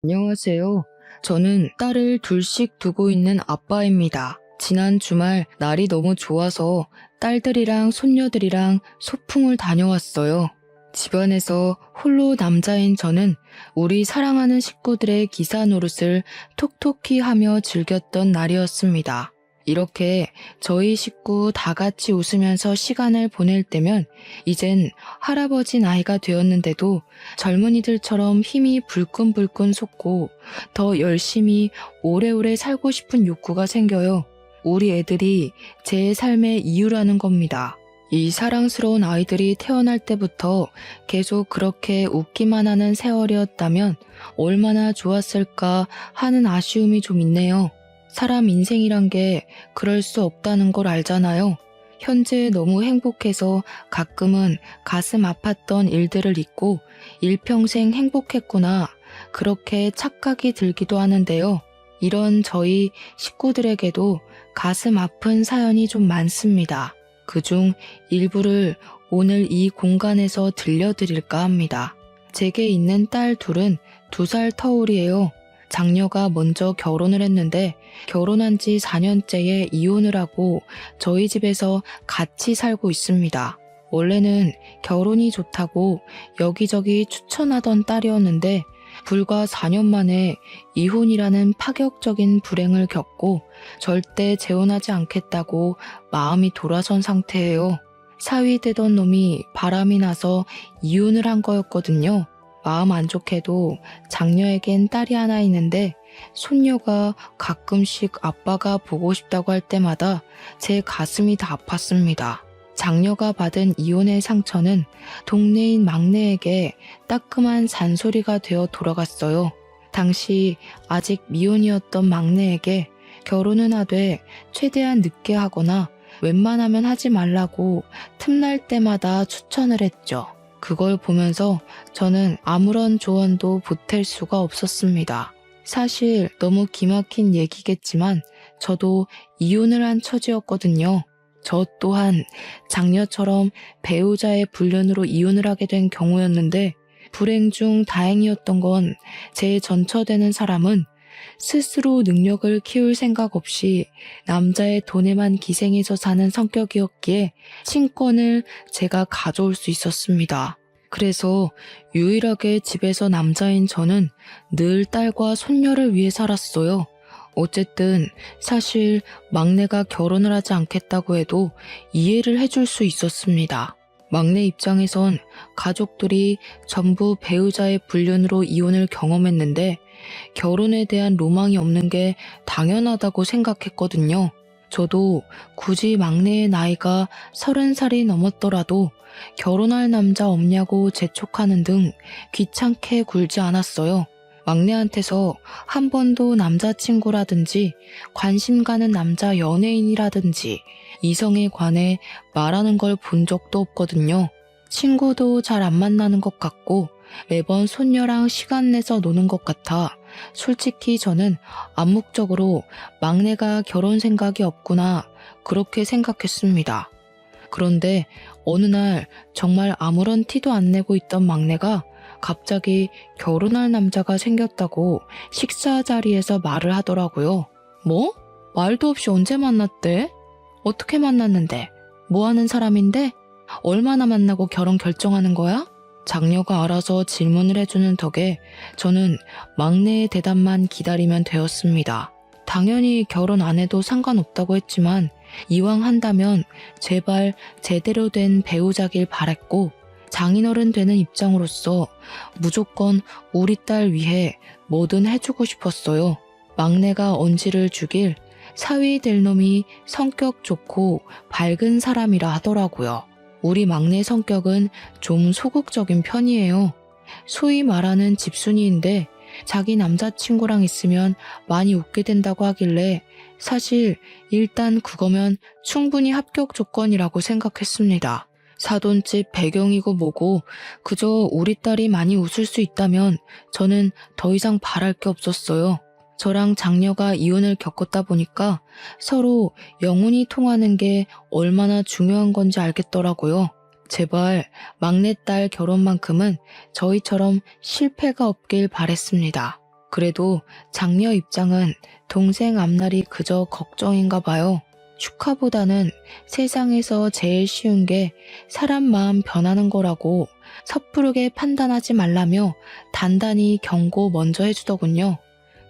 안녕하세요. 저는 딸을 둘씩 두고 있는 아빠입니다. 지난 주말 날이 너무 좋아서 딸들이랑 손녀들이랑 소풍을 다녀왔어요. 집안에서 홀로 남자인 저는 우리 사랑하는 식구들의 기사 노릇을 톡톡히 하며 즐겼던 날이었습니다. 이렇게 저희 식구 다 같이 웃으면서 시간을 보낼 때면 이젠 할아버지 나이가 되었는데도 젊은이들처럼 힘이 불끈불끈 솟고 더 열심히 오래오래 살고 싶은 욕구가 생겨요. 우리 애들이 제 삶의 이유라는 겁니다. 이 사랑스러운 아이들이 태어날 때부터 계속 그렇게 웃기만 하는 세월이었다면 얼마나 좋았을까 하는 아쉬움이 좀 있네요. 사람 인생이란 게 그럴 수 없다는 걸 알잖아요. 현재 너무 행복해서 가끔은 가슴 아팠던 일들을 잊고 일평생 행복했구나 그렇게 착각이 들기도 하는데요. 이런 저희 식구들에게도 가슴 아픈 사연이 좀 많습니다. 그중 일부를 오늘 이 공간에서 들려드릴까 합니다. 제게 있는 딸 둘은 2살 터울이에요. 장녀가 먼저 결혼을 했는데 결혼한 지 4년째에 이혼을 하고 저희 집에서 같이 살고 있습니다. 원래는 결혼이 좋다고 여기저기 추천하던 딸이었는데 불과 4년 만에 이혼이라는 파격적인 불행을 겪고 절대 재혼하지 않겠다고 마음이 돌아선 상태예요. 사위되던 놈이 바람이 나서 이혼을 한 거였거든요. 마음 안 좋게도 장녀에겐 딸이 하나 있는데 손녀가 가끔씩 아빠가 보고 싶다고 할 때마다 제 가슴이 다 아팠습니다. 장녀가 받은 이혼의 상처는 동네인 막내에게 따끔한 잔소리가 되어 돌아갔어요. 당시 아직 미혼이었던 막내에게 결혼은 하되 최대한 늦게 하거나 웬만하면 하지 말라고 틈날 때마다 추천을 했죠. 그걸 보면서 저는 아무런 조언도 보탤 수가 없었습니다. 사실 너무 기막힌 얘기겠지만 저도 이혼을 한 처지였거든요. 저 또한 장녀처럼 배우자의 불륜으로 이혼을 하게 된 경우였는데 불행 중 다행이었던 건 제 전처되는 사람은 스스로 능력을 키울 생각 없이 남자의 돈에만 기생해서 사는 성격이었기에 친권을 제가 가져올 수 있었습니다. 그래서 유일하게 집에서 남자인 저는 늘 딸과 손녀를 위해 살았어요. 어쨌든 사실 막내가 결혼을 하지 않겠다고 해도 이해를 해줄 수 있었습니다. 막내 입장에선 가족들이 전부 배우자의 불륜으로 이혼을 경험했는데 결혼에 대한 로망이 없는 게 당연하다고 생각했거든요. 저도 굳이 막내의 나이가 30살이 넘었더라도 결혼할 남자 없냐고 재촉하는 등 귀찮게 굴지 않았어요. 막내한테서 한 번도 남자친구라든지 관심 가는 남자 연예인이라든지 이성에 관해 말하는 걸 본 적도 없거든요. 친구도 잘 안 만나는 것 같고 매번 손녀랑 시간 내서 노는 것 같아 솔직히 저는 암묵적으로 막내가 결혼 생각이 없구나 그렇게 생각했습니다. 그런데 어느 날 정말 아무런 티도 안 내고 있던 막내가 갑자기 결혼할 남자가 생겼다고 식사 자리에서 말을 하더라고요. 뭐? 말도 없이 언제 만났대? 어떻게 만났는데? 뭐 하는 사람인데? 얼마나 만나고 결혼 결정하는 거야? 장녀가 알아서 질문을 해주는 덕에 저는 막내의 대답만 기다리면 되었습니다. 당연히 결혼 안 해도 상관없다고 했지만 이왕 한다면 제발 제대로 된 배우자길 바랬고 장인어른 되는 입장으로서 무조건 우리 딸 위해 뭐든 해주고 싶었어요. 막내가 언지를 주길 사위 될 놈이 성격 좋고 밝은 사람이라 하더라고요. 우리 막내 성격은 좀 소극적인 편이에요. 소위 말하는 집순이인데 자기 남자친구랑 있으면 많이 웃게 된다고 하길래 사실 일단 그거면 충분히 합격 조건이라고 생각했습니다. 사돈집 배경이고 뭐고 그저 우리 딸이 많이 웃을 수 있다면 저는 더 이상 바랄 게 없었어요. 저랑 장녀가 이혼을 겪었다 보니까 서로 영혼이 통하는 게 얼마나 중요한 건지 알겠더라고요. 제발 막내딸 결혼만큼은 저희처럼 실패가 없길 바랬습니다. 그래도 장녀 입장은 동생 앞날이 그저 걱정인가 봐요. 축하보다는 세상에서 제일 쉬운 게 사람 마음 변하는 거라고 섣부르게 판단하지 말라며 단단히 경고 먼저 해주더군요.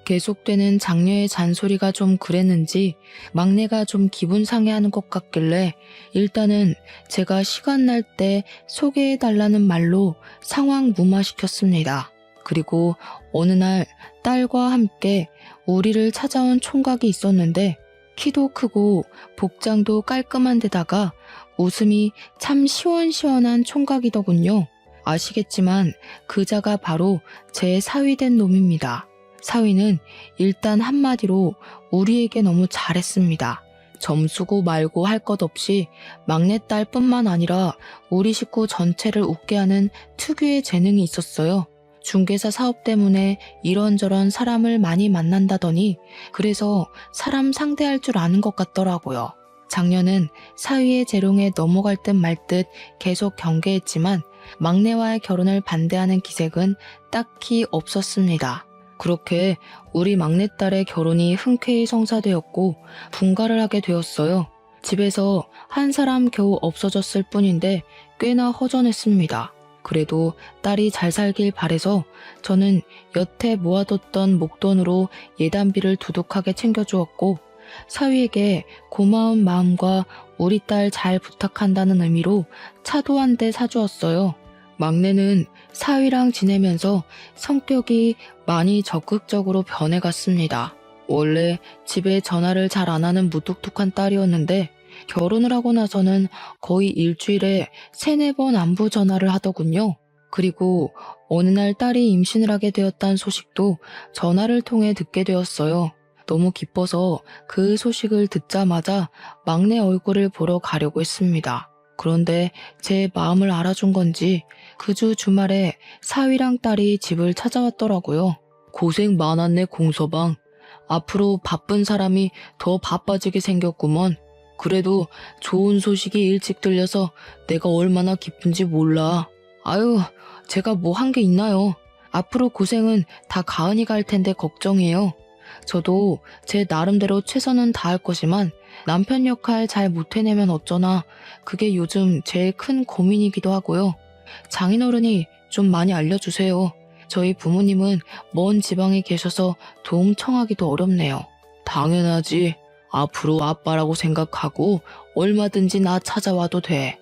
계속되는 장녀의 잔소리가 좀 그랬는지 막내가 좀 기분 상해하는 것 같길래 일단은 제가 시간 날 때 소개해달라는 말로 상황 무마시켰습니다. 그리고 어느 날 딸과 함께 우리를 찾아온 총각이 있었는데 키도 크고 복장도 깔끔한 데다가 웃음이 참 시원시원한 총각이더군요. 아시겠지만 그자가 바로 제 사위된 놈입니다. 사위는 일단 한마디로 우리에게 너무 잘했습니다. 점수고 말고 할 것 없이 막내딸뿐만 아니라 우리 식구 전체를 웃게 하는 특유의 재능이 있었어요. 중개사 사업 때문에 이런저런 사람을 많이 만난다더니 그래서 사람 상대할 줄 아는 것 같더라고요. 작년은 사위의 재롱에 넘어갈 듯 말 듯 계속 경계했지만 막내와의 결혼을 반대하는 기색은 딱히 없었습니다. 그렇게 우리 막내딸의 결혼이 흔쾌히 성사되었고 분가를 하게 되었어요. 집에서 한 사람 겨우 없어졌을 뿐인데 꽤나 허전했습니다. 그래도 딸이 잘 살길 바래서 저는 여태 모아뒀던 목돈으로 예단비를 두둑하게 챙겨주었고 사위에게 고마운 마음과 우리 딸 잘 부탁한다는 의미로 차도 한 대 사주었어요. 막내는 사위랑 지내면서 성격이 많이 적극적으로 변해갔습니다. 원래 집에 전화를 잘 안 하는 무뚝뚝한 딸이었는데 결혼을 하고 나서는 거의 일주일에 3-4번 안부 전화를 하더군요. 그리고 어느 날 딸이 임신을 하게 되었다는 소식도 전화를 통해 듣게 되었어요. 너무 기뻐서 그 소식을 듣자마자 막내 얼굴을 보러 가려고 했습니다. 그런데 제 마음을 알아준 건지 그 주 주말에 사위랑 딸이 집을 찾아왔더라고요. 고생 많았네 공서방. 앞으로 바쁜 사람이 더 바빠지게 생겼구먼. 그래도 좋은 소식이 일찍 들려서 내가 얼마나 기쁜지 몰라. 아유, 제가 뭐 한 게 있나요? 앞으로 고생은 다 가은이가 할 텐데 걱정이에요. 저도 제 나름대로 최선은 다할 거지만 남편 역할 잘 못 해내면 어쩌나 그게 요즘 제일 큰 고민이기도 하고요. 장인어른이 좀 많이 알려주세요. 저희 부모님은 먼 지방에 계셔서 도움 청하기도 어렵네요. 당연하지. 앞으로 아빠라고 생각하고 얼마든지 나 찾아와도 돼.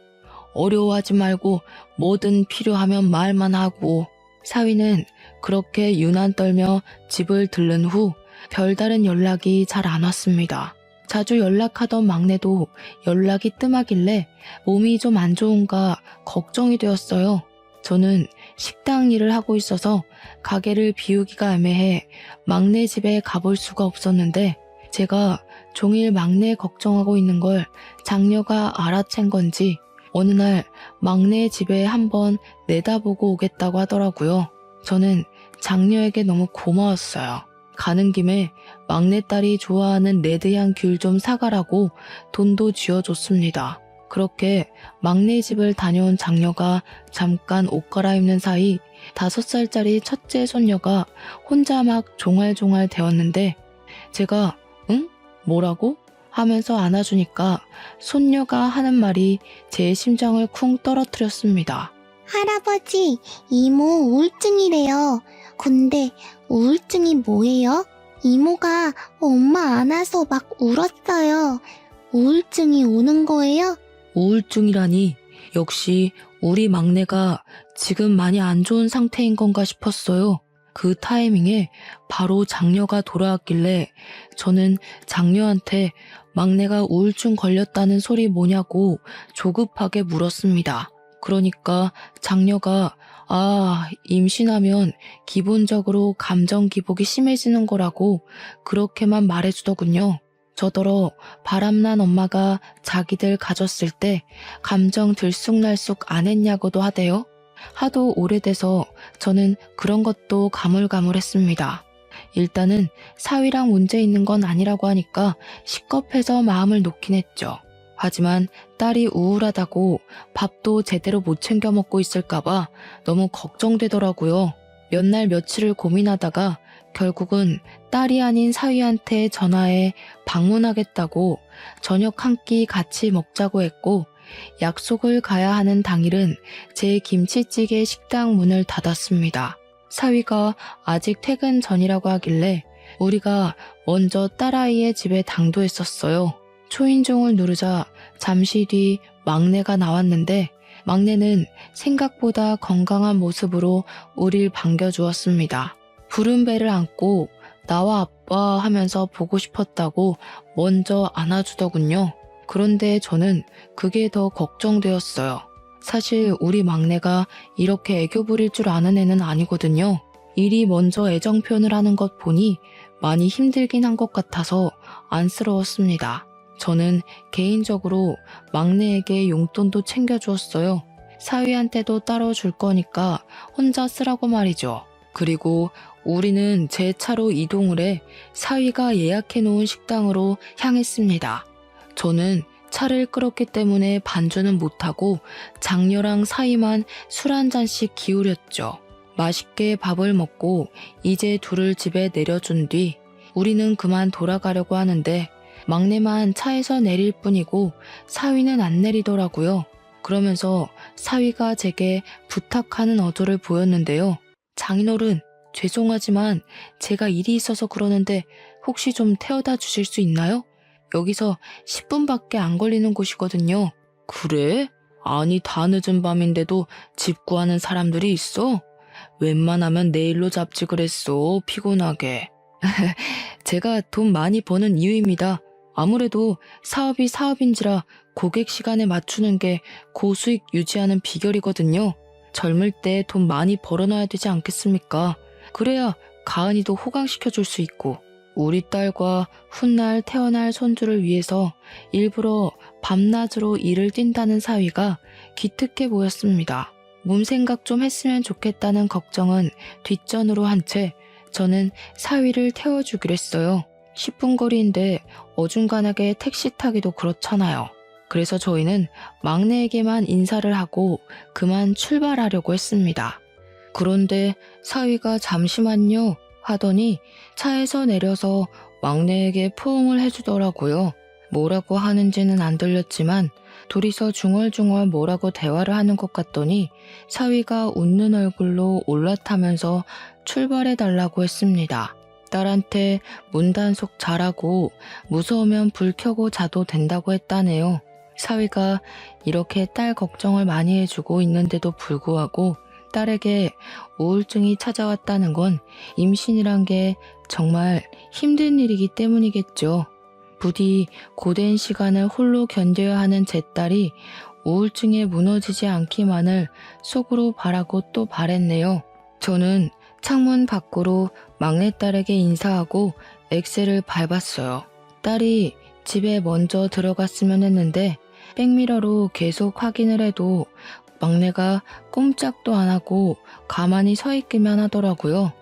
어려워하지 말고 뭐든 필요하면 말만 하고. 사위는 그렇게 유난 떨며 집을 들른 후 별다른 연락이 잘 안 왔습니다. 자주 연락하던 막내도 연락이 뜸하길래 몸이 좀 안 좋은가 걱정이 되었어요. 저는 식당 일을 하고 있어서 가게를 비우기가 애매해 막내 집에 가볼 수가 없었는데 제가 종일 막내 걱정하고 있는 걸 장녀가 알아챈 건지 어느 날 막내 집에 한번 내다보고 오겠다고 하더라고요. 저는 장녀에게 너무 고마웠어요. 가는 김에 막내딸이 좋아하는 레드향 귤 좀 사가라고 돈도 쥐어줬습니다. 그렇게 막내 집을 다녀온 장녀가 잠깐 옷 갈아입는 사이 5살짜리 첫째 손녀가 혼자 막 종알종알 대었는데 제가 응? 뭐라고? 하면서 안아주니까 손녀가 하는 말이 제 심장을 쿵 떨어뜨렸습니다. 할아버지, 이모 우울증이래요. 근데 우울증이 뭐예요? 이모가 엄마 안아서 막 울었어요. 우울증이 오는 거예요? 우울증이라니 역시 우리 막내가 지금 많이 안 좋은 상태인 건가 싶었어요. 그 타이밍에 바로 장녀가 돌아왔길래 저는 장녀한테 막내가 우울증 걸렸다는 소리 뭐냐고 조급하게 물었습니다. 그러니까 장녀가 임신하면 기본적으로 감정 기복이 심해지는 거라고 그렇게만 말해주더군요. 저더러 바람난 엄마가 자기들 가졌을 때 감정 들쑥날쑥 안 했냐고도 하대요. 하도 오래돼서 저는 그런 것도 가물가물했습니다. 일단은 사위랑 문제 있는 건 아니라고 하니까 식겁해서 마음을 놓긴 했죠. 하지만 딸이 우울하다고 밥도 제대로 못 챙겨 먹고 있을까봐 너무 걱정되더라고요. 몇 날 며칠을 고민하다가 결국은 딸이 아닌 사위한테 전화해 방문하겠다고 저녁 한 끼 같이 먹자고 했고, 약속을 가야 하는 당일은 제 김치찌개 식당 문을 닫았습니다. 사위가 아직 퇴근 전이라고 하길래 우리가 먼저 딸아이의 집에 당도했었어요. 초인종을 누르자 잠시 뒤 막내가 나왔는데, 막내는 생각보다 건강한 모습으로 우릴 반겨주었습니다. 푸른 배를 안고 나와 아빠 하면서 보고 싶었다고 먼저 안아주더군요. 그런데 저는 그게 더 걱정되었어요. 사실 우리 막내가 이렇게 애교 부릴 줄 아는 애는 아니거든요. 일이 먼저 애정 표현을 하는 것 보니 많이 힘들긴 한 것 같아서 안쓰러웠습니다. 저는 개인적으로 막내에게 용돈도 챙겨주었어요. 사위한테도 따로 줄 거니까 혼자 쓰라고 말이죠. 그리고 우리는 제 차로 이동을 해 사위가 예약해 놓은 식당으로 향했습니다. 저는 차를 끌었기 때문에 반주는 못하고 장녀랑 사위만 술 한 잔씩 기울였죠. 맛있게 밥을 먹고 이제 둘을 집에 내려준 뒤 우리는 그만 돌아가려고 하는데, 막내만 차에서 내릴 뿐이고 사위는 안 내리더라고요. 그러면서 사위가 제게 부탁하는 어조를 보였는데요. 장인어른, 죄송하지만 제가 일이 있어서 그러는데 혹시 좀 태워다 주실 수 있나요? 여기서 10분밖에 안 걸리는 곳이거든요. 그래? 아니, 다 늦은 밤인데도 집 구하는 사람들이 있어? 웬만하면 내일로 잡지 그랬어, 피곤하게. 제가 돈 많이 버는 이유입니다. 아무래도 사업이 사업인지라 고객 시간에 맞추는 게 고수익 유지하는 비결이거든요. 젊을 때 돈 많이 벌어놔야 되지 않겠습니까? 그래야 가은이도 호강시켜줄 수 있고, 우리 딸과 훗날 태어날 손주를 위해서 일부러 밤낮으로 일을 뛴다는 사위가 기특해 보였습니다. 몸 생각 좀 했으면 좋겠다는 걱정은 뒷전으로 한 채 저는 사위를 태워주기로 했어요. 10분 거리인데 어중간하게 택시 타기도 그렇잖아요. 그래서 저희는 막내에게만 인사를 하고 그만 출발하려고 했습니다. 그런데 사위가 잠시만요 하더니 차에서 내려서 막내에게 포옹을 해주더라고요. 뭐라고 하는지는 안 들렸지만 둘이서 중얼중얼 뭐라고 대화를 하는 것 같더니 사위가 웃는 얼굴로 올라타면서 출발해달라고 했습니다. 딸한테 문단속 잘하고 무서우면 불 켜고 자도 된다고 했다네요. 사위가 이렇게 딸 걱정을 많이 해주고 있는데도 불구하고 딸에게 우울증이 찾아왔다는 건 임신이란 게 정말 힘든 일이기 때문이겠죠. 부디 고된 시간을 홀로 견뎌야 하는 제 딸이 우울증에 무너지지 않기만을 속으로 바라고 또 바랬네요. 저는 창문 밖으로 막내딸에게 인사하고 엑셀을 밟았어요. 딸이 집에 먼저 들어갔으면 했는데 백미러로 계속 확인을 해도 막내가 꼼짝도 안 하고 가만히 서 있기만 하더라고요.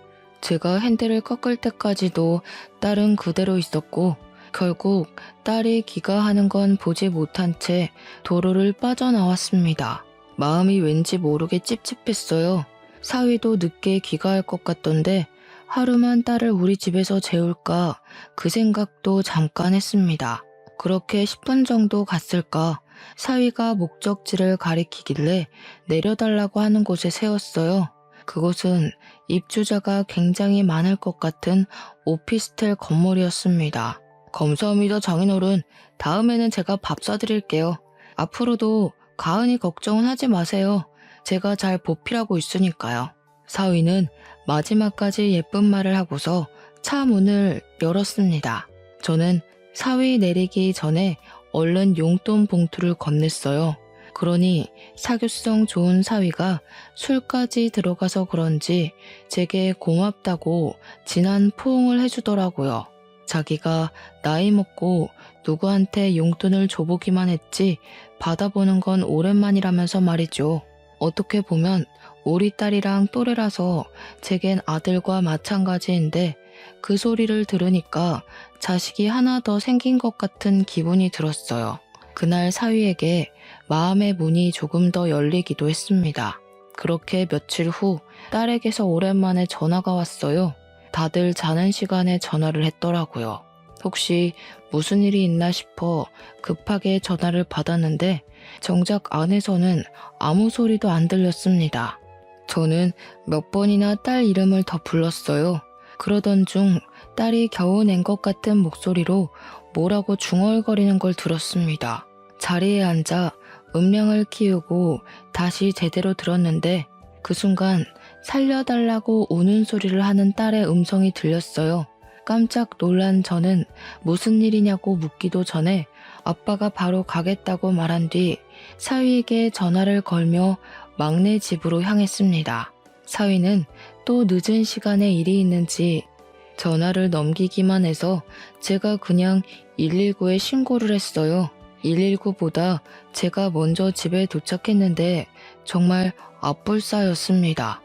제가 핸들을 꺾을 때까지도 딸은 그대로 있었고, 결국 딸이 귀가하는 건 보지 못한 채 도로를 빠져나왔습니다. 마음이 왠지 모르게 찝찝했어요. 사위도 늦게 귀가할 것 같던데 하루만 딸을 우리 집에서 재울까 그 생각도 잠깐 했습니다. 그렇게 10분 정도 갔을까 사위가 목적지를 가리키길래 내려달라고 하는 곳에 세웠어요. 그곳은 입주자가 굉장히 많을 것 같은 오피스텔 건물이었습니다. 감사합니다, 장인어른. 다음에는 제가 밥 사드릴게요. 앞으로도 가은이 걱정은 하지 마세요. 제가 잘 보필하고 있으니까요. 사위는 마지막까지 예쁜 말을 하고서 차 문을 열었습니다. 저는 사위 내리기 전에 얼른 용돈 봉투를 건넸어요. 그러니 사교성 좋은 사위가 술까지 들어가서 그런지 제게 고맙다고 진한 포옹을 해주더라고요. 자기가 나이 먹고 누구한테 용돈을 줘보기만 했지 받아보는 건 오랜만이라면서 말이죠. 어떻게 보면 우리 딸이랑 또래라서 제겐 아들과 마찬가지인데 그 소리를 들으니까 자식이 하나 더 생긴 것 같은 기분이 들었어요. 그날 사위에게 마음의 문이 조금 더 열리기도 했습니다. 그렇게 며칠 후 딸에게서 오랜만에 전화가 왔어요. 다들 자는 시간에 전화를 했더라고요. 혹시 무슨 일이 있나 싶어 급하게 전화를 받았는데 정작 안에서는 아무 소리도 안 들렸습니다. 저는 몇 번이나 딸 이름을 더 불렀어요. 그러던 중 딸이 겨우 낸 것 같은 목소리로 뭐라고 중얼거리는 걸 들었습니다. 자리에 앉아 음량을 키우고 다시 제대로 들었는데 그 순간 살려달라고 우는 소리를 하는 딸의 음성이 들렸어요. 깜짝 놀란 저는 무슨 일이냐고 묻기도 전에 아빠가 바로 가겠다고 말한 뒤 사위에게 전화를 걸며 막내 집으로 향했습니다. 사위는 또 늦은 시간에 일이 있는지 전화를 넘기기만 해서 제가 그냥 119에 신고를 했어요. 119보다 제가 먼저 집에 도착했는데 정말 앞불싸였습니다.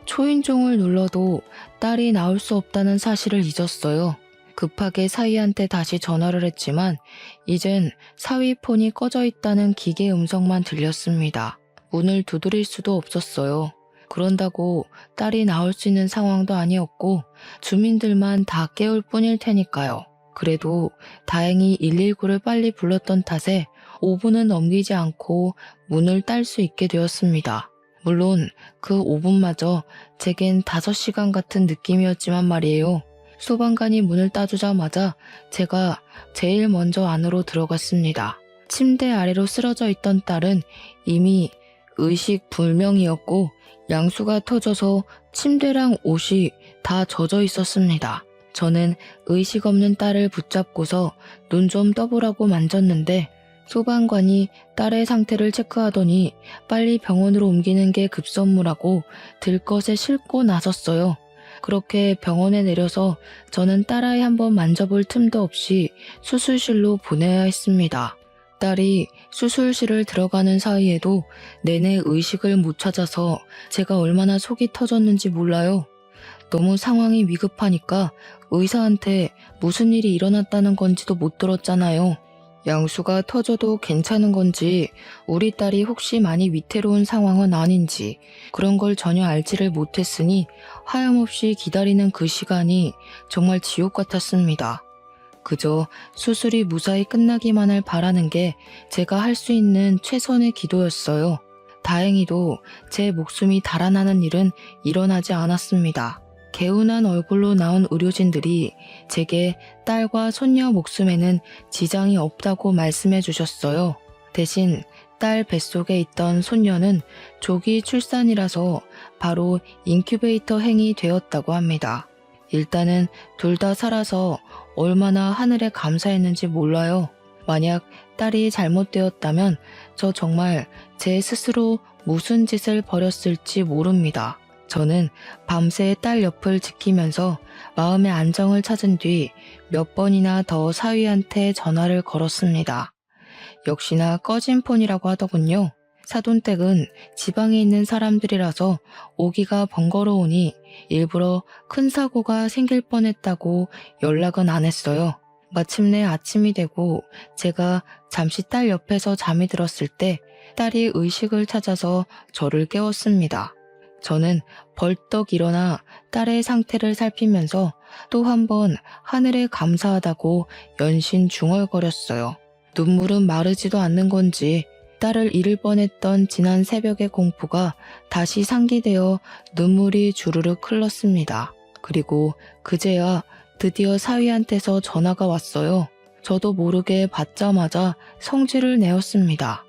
초인종을 눌러도 딸이 나올 수 없다는 사실을 잊었어요. 급하게 사위한테 다시 전화를 했지만 이젠 사위 폰이 꺼져 있다는 기계 음성만 들렸습니다. 문을 두드릴 수도 없었어요. 그런다고 딸이 나올 수 있는 상황도 아니었고 주민들만 다 깨울 뿐일 테니까요. 그래도 다행히 119를 빨리 불렀던 탓에 5분은 넘기지 않고 문을 딸 수 있게 되었습니다. 물론 그 5분마저 제겐 5시간 같은 느낌이었지만 말이에요. 소방관이 문을 따주자마자 제가 제일 먼저 안으로 들어갔습니다. 침대 아래로 쓰러져 있던 딸은 이미 의식 불명이었고 양수가 터져서 침대랑 옷이 다 젖어 있었습니다. 저는 의식 없는 딸을 붙잡고서 눈 좀 떠보라고 만졌는데 소방관이 딸의 상태를 체크하더니 빨리 병원으로 옮기는 게 급선무라고 들것에 싣고 나섰어요. 그렇게 병원에 내려서 저는 딸아이 한번 만져볼 틈도 없이 수술실로 보내야 했습니다. 딸이 수술실을 들어가는 사이에도 내내 의식을 못 찾아서 제가 얼마나 속이 터졌는지 몰라요. 너무 상황이 위급하니까 의사한테 무슨 일이 일어났다는 건지도 못 들었잖아요. 양수가 터져도 괜찮은 건지 우리 딸이 혹시 많이 위태로운 상황은 아닌지 그런 걸 전혀 알지를 못했으니 하염없이 기다리는 그 시간이 정말 지옥 같았습니다. 그저 수술이 무사히 끝나기만을 바라는 게 제가 할 수 있는 최선의 기도였어요. 다행히도 제 목숨이 달아나는 일은 일어나지 않았습니다. 개운한 얼굴로 나온 의료진들이 제게 딸과 손녀 목숨에는 지장이 없다고 말씀해 주셨어요. 대신 딸 뱃속에 있던 손녀는 조기 출산이라서 바로 인큐베이터 행이 되었다고 합니다. 일단은 둘 다 살아서 얼마나 하늘에 감사했는지 몰라요. 만약 딸이 잘못되었다면 저 정말 제 스스로 무슨 짓을 벌였을지 모릅니다. 저는 밤새 딸 옆을 지키면서 마음의 안정을 찾은 뒤 몇 번이나 더 사위한테 전화를 걸었습니다. 역시나 꺼진 폰이라고 하더군요. 사돈댁은 지방에 있는 사람들이라서 오기가 번거로우니 일부러 큰 사고가 생길 뻔했다고 연락은 안 했어요. 마침내 아침이 되고 제가 잠시 딸 옆에서 잠이 들었을 때 딸이 의식을 찾아서 저를 깨웠습니다. 저는 벌떡 일어나 딸의 상태를 살피면서 또 한 번 하늘에 감사하다고 연신 중얼거렸어요. 눈물은 마르지도 않는 건지 딸을 잃을 뻔했던 지난 새벽의 공포가 다시 상기되어 눈물이 주르륵 흘렀습니다. 그리고 그제야 드디어 사위한테서 전화가 왔어요. 저도 모르게 받자마자 성질을 내었습니다.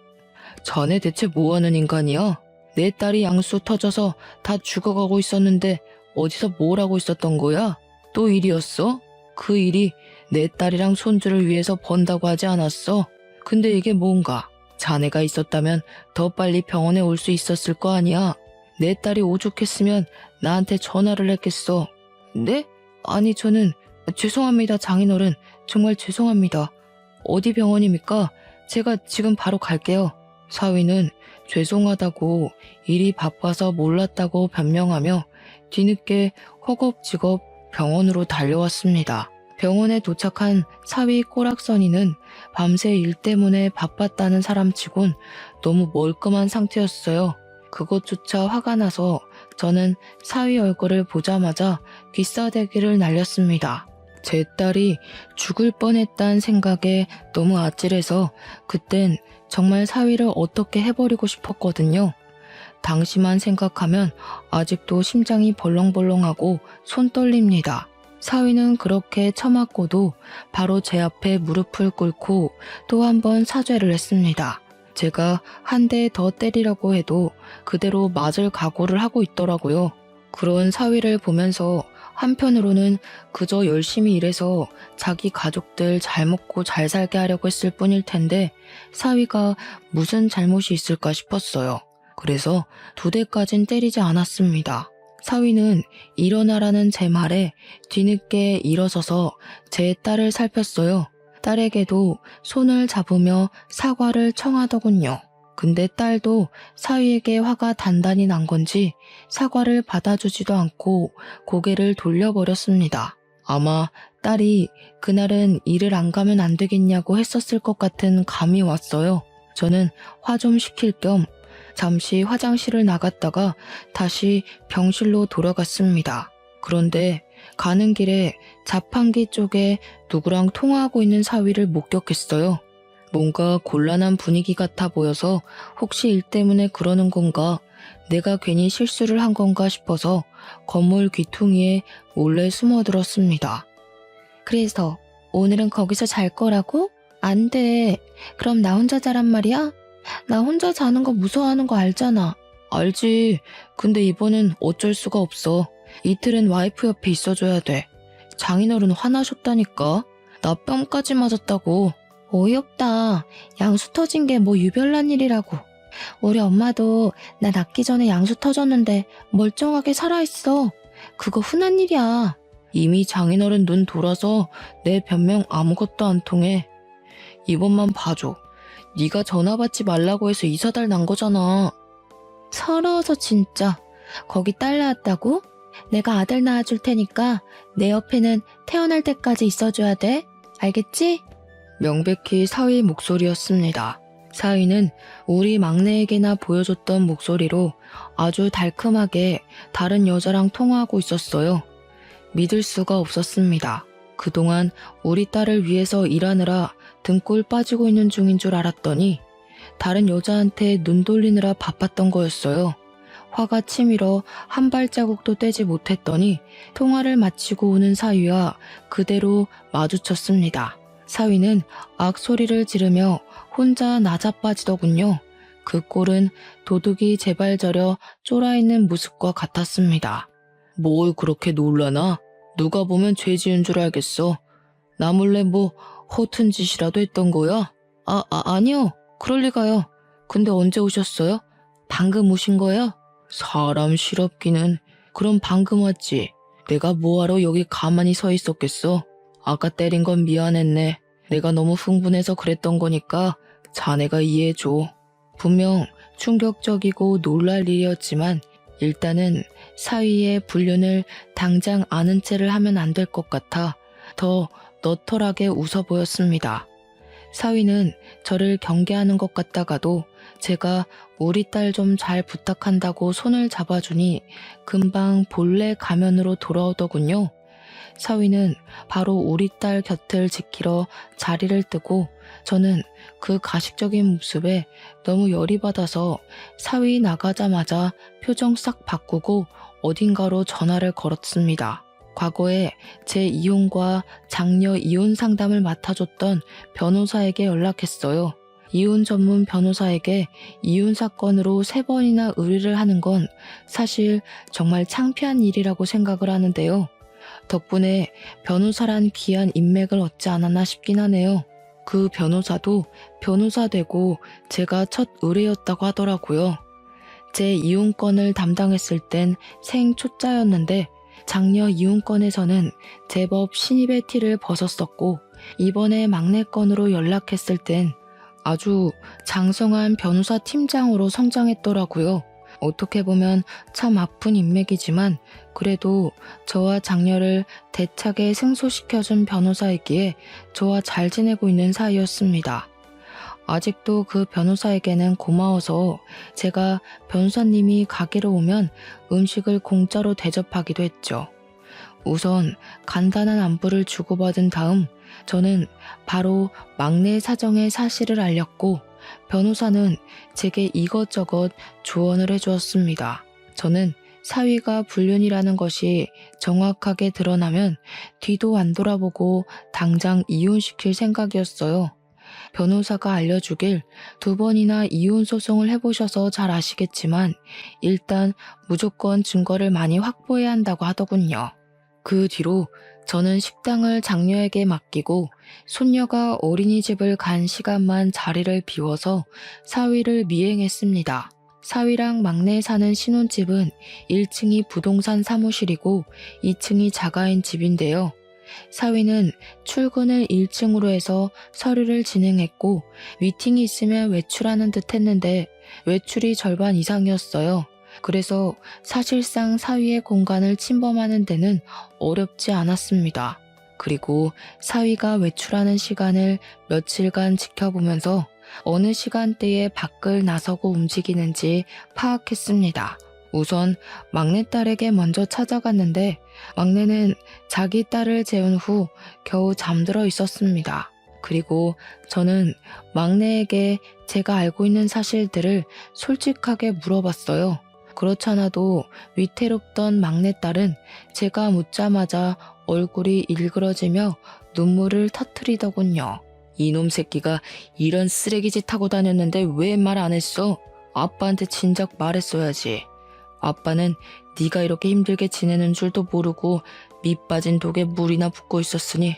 자네 대체 뭐하는 인간이야? 내 딸이 양수 터져서 다 죽어가고 있었는데 어디서 뭘 하고 있었던 거야? 또 일이었어? 그 일이 내 딸이랑 손주를 위해서 번다고 하지 않았어? 근데 이게 뭔가? 자네가 있었다면 더 빨리 병원에 올 수 있었을 거 아니야? 내 딸이 오죽했으면 나한테 전화를 했겠어. 네? 아니 저는 죄송합니다 장인어른. 정말 죄송합니다. 어디 병원입니까? 제가 지금 바로 갈게요. 사위는 죄송하다고 일이 바빠서 몰랐다고 변명하며 뒤늦게 허겁지겁 병원으로 달려왔습니다. 병원에 도착한 사위 꼬락서니는 밤새 일 때문에 바빴다는 사람치곤 너무 멀끔한 상태였어요. 그것조차 화가 나서 저는 사위 얼굴을 보자마자 귀싸대기를 날렸습니다. 제 딸이 죽을 뻔했다는 생각에 너무 아찔해서 그땐 정말 사위를 어떻게 해버리고 싶었거든요. 당시만 생각하면 아직도 심장이 벌렁벌렁하고 손 떨립니다. 사위는 그렇게 처맞고도 바로 제 앞에 무릎을 꿇고 또 한 번 사죄를 했습니다. 제가 한 대 더 때리려고 해도 그대로 맞을 각오를 하고 있더라고요. 그런 사위를 보면서 한편으로는 그저 열심히 일해서 자기 가족들 잘 먹고 잘 살게 하려고 했을 뿐일 텐데 사위가 무슨 잘못이 있을까 싶었어요. 그래서 2대까진 때리지 않았습니다. 사위는 일어나라는 제 말에 뒤늦게 일어서서 제 딸을 살폈어요. 딸에게도 손을 잡으며 사과를 청하더군요. 근데 딸도 사위에게 화가 단단히 난 건지 사과를 받아주지도 않고 고개를 돌려버렸습니다. 아마 딸이 그날은 일을 안 가면 안 되겠냐고 했었을 것 같은 감이 왔어요. 저는 화 좀 식힐 겸 잠시 화장실을 나갔다가 다시 병실로 돌아갔습니다. 그런데 가는 길에 자판기 쪽에 누구랑 통화하고 있는 사위를 목격했어요. 뭔가 곤란한 분위기 같아 보여서 혹시 일 때문에 그러는 건가, 내가 괜히 실수를 한 건가 싶어서 건물 귀퉁이에 몰래 숨어들었습니다. 그래서 오늘은 거기서 잘 거라고? 안 돼. 그럼 나 혼자 자란 말이야? 나 혼자 자는 거 무서워하는 거 알잖아. 알지. 근데 이번엔 어쩔 수가 없어. 이틀은 와이프 옆에 있어줘야 돼. 장인어른 화나셨다니까. 나 뺨까지 맞았다고. 어이없다. 양수 터진 게 뭐 유별난 일이라고. 우리 엄마도 나 낳기 전에 양수 터졌는데 멀쩡하게 살아있어. 그거 흔한 일이야. 이미 장인어른 눈 돌아서 내 변명 아무것도 안 통해. 이번만 봐줘. 네가 전화 받지 말라고 해서 이사달 난 거잖아. 서러워서 진짜. 거기 딸 낳았다고? 내가 아들 낳아줄 테니까 내 옆에는 태어날 때까지 있어줘야 돼. 알겠지? 명백히 사위 목소리였습니다. 사위는 우리 막내에게나 보여줬던 목소리로 아주 달큼하게 다른 여자랑 통화하고 있었어요. 믿을 수가 없었습니다. 그동안 우리 딸을 위해서 일하느라 등골 빠지고 있는 중인 줄 알았더니 다른 여자한테 눈 돌리느라 바빴던 거였어요. 화가 치밀어 한 발자국도 떼지 못했더니 통화를 마치고 오는 사위와 그대로 마주쳤습니다. 사위는 악소리를 지르며 혼자 나자빠지더군요. 그 꼴은 도둑이 제발 저려 쫄아있는 모습과 같았습니다. 뭘 그렇게 놀라나? 누가 보면 죄 지은 줄 알겠어. 나 몰래 뭐 허튼 짓이라도 했던 거야? 아니요. 그럴 리가요. 근데 언제 오셨어요? 방금 오신 거예요? 사람 실없기는. 그럼 방금 왔지. 내가 뭐하러 여기 가만히 서 있었겠어? 아까 때린 건 미안했네. 내가 너무 흥분해서 그랬던 거니까 자네가 이해해줘. 분명 충격적이고 놀랄 일이었지만 일단은 사위의 불륜을 당장 아는 체를 하면 안 될 것 같아 더 너털하게 웃어 보였습니다. 사위는 저를 경계하는 것 같다가도 제가 우리 딸 좀 잘 부탁한다고 손을 잡아주니 금방 본래 가면으로 돌아오더군요. 사위는 바로 우리 딸 곁을 지키러 자리를 뜨고 저는 그 가식적인 모습에 너무 열이 받아서 사위 나가자마자 표정 싹 바꾸고 어딘가로 전화를 걸었습니다. 과거에 제 이혼과 장녀 이혼 상담을 맡아줬던 변호사에게 연락했어요. 이혼 전문 변호사에게 이혼 사건으로 3번이나 의뢰를 하는 건 사실 정말 창피한 일이라고 생각을 하는데요. 덕분에 변호사란 귀한 인맥을 얻지 않았나 싶긴 하네요. 그 변호사도 변호사 되고 제가 첫 의뢰였다고 하더라고요. 제 이혼권을 담당했을 땐 생초짜였는데 장녀 이혼권에서는 제법 신입의 티를 벗었었고 이번에 막내건으로 연락했을 땐 아주 장성한 변호사 팀장으로 성장했더라고요. 어떻게 보면 참 아픈 인맥이지만 그래도 저와 장녀를 대차게 승소시켜준 변호사이기에 저와 잘 지내고 있는 사이였습니다. 아직도 그 변호사에게는 고마워서 제가 변호사님이 가게로 오면 음식을 공짜로 대접하기도 했죠. 우선 간단한 안부를 주고받은 다음 저는 바로 막내 사정의 사실을 알렸고 변호사는 제게 이것저것 조언을 해주었습니다. 저는 사위가 불륜이라는 것이 정확하게 드러나면 뒤도 안 돌아보고 당장 이혼시킬 생각이었어요. 변호사가 알려주길 2번이나 이혼 소송을 해보셔서 잘 아시겠지만 일단 무조건 증거를 많이 확보해야 한다고 하더군요. 그 뒤로 저는 식당을 장녀에게 맡기고 손녀가 어린이집을 간 시간만 자리를 비워서 사위를 미행했습니다. 사위랑 막내 사는 신혼집은 1층이 부동산 사무실이고 2층이 자가인 집인데요. 사위는 출근을 1층으로 해서 서류를 진행했고 미팅이 있으면 외출하는 듯 했는데 외출이 절반 이상이었어요. 그래서 사실상 사위의 공간을 침범하는 데는 어렵지 않았습니다. 그리고 사위가 외출하는 시간을 며칠간 지켜보면서 어느 시간대에 밖을 나서고 움직이는지 파악했습니다. 우선 막내딸에게 먼저 찾아갔는데 막내는 자기 딸을 재운 후 겨우 잠들어 있었습니다. 그리고 저는 막내에게 제가 알고 있는 사실들을 솔직하게 물어봤어요. 그렇잖아도 위태롭던 막내딸은 제가 묻자마자 얼굴이 일그러지며 눈물을 터뜨리더군요. 이놈 새끼가 이런 쓰레기짓 하고 다녔는데 왜 말 안 했어? 아빠한테 진작 말했어야지. 아빠는 네가 이렇게 힘들게 지내는 줄도 모르고 밑 빠진 독에 물이나 붓고 있었으니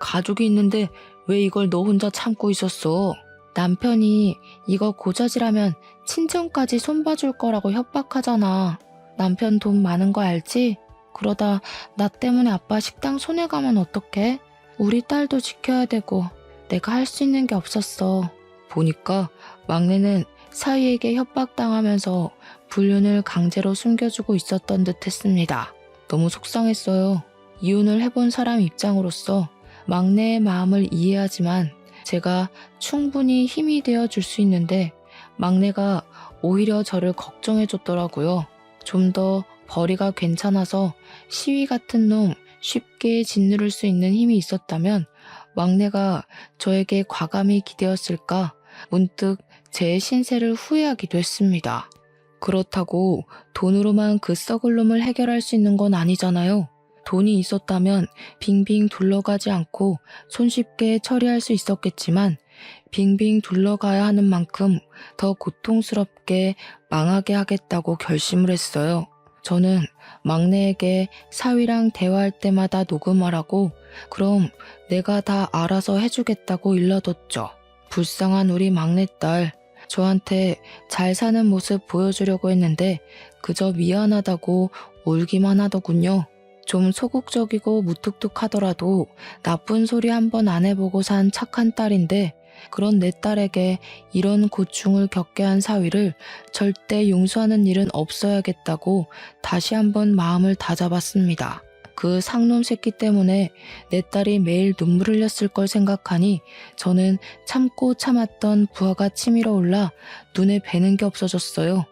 가족이 있는데 왜 이걸 너 혼자 참고 있었어? 남편이 이거 고자질하면 친정까지 손봐줄 거라고 협박하잖아. 남편 돈 많은 거 알지? 그러다 나 때문에 아빠 식당 손해가면 어떡해? 우리 딸도 지켜야 되고 내가 할 수 있는 게 없었어. 보니까 막내는 사위에게 협박당하면서 불륜을 강제로 숨겨주고 있었던 듯 했습니다. 너무 속상했어요. 이혼을 해본 사람 입장으로서 막내의 마음을 이해하지만 제가 충분히 힘이 되어 줄 수 있는데 막내가 오히려 저를 걱정해 줬더라고요. 좀 더 벌이가 괜찮아서 시위 같은 놈 쉽게 짓누를 수 있는 힘이 있었다면 막내가 저에게 과감히 기대었을까 문득 제 신세를 후회하기도 했습니다. 그렇다고 돈으로만 그 썩을 놈을 해결할 수 있는 건 아니잖아요. 돈이 있었다면 빙빙 둘러가지 않고 손쉽게 처리할 수 있었겠지만 빙빙 둘러가야 하는 만큼 더 고통스럽게 망하게 하겠다고 결심을 했어요. 저는 막내에게 사위랑 대화할 때마다 녹음하라고 그럼 내가 다 알아서 해주겠다고 일러뒀죠. 불쌍한 우리 막내딸, 저한테 잘 사는 모습 보여주려고 했는데 그저 미안하다고 울기만 하더군요. 좀 소극적이고 무뚝뚝하더라도 나쁜 소리 한번 안 해보고 산 착한 딸인데 그런 내 딸에게 이런 고충을 겪게 한 사위를 절대 용서하는 일은 없어야겠다고 다시 한번 마음을 다잡았습니다. 그 상놈 새끼 때문에 내 딸이 매일 눈물 흘렸을 걸 생각하니 저는 참고 참았던 부하가 치밀어 올라 눈에 뵈는 게 없어졌어요.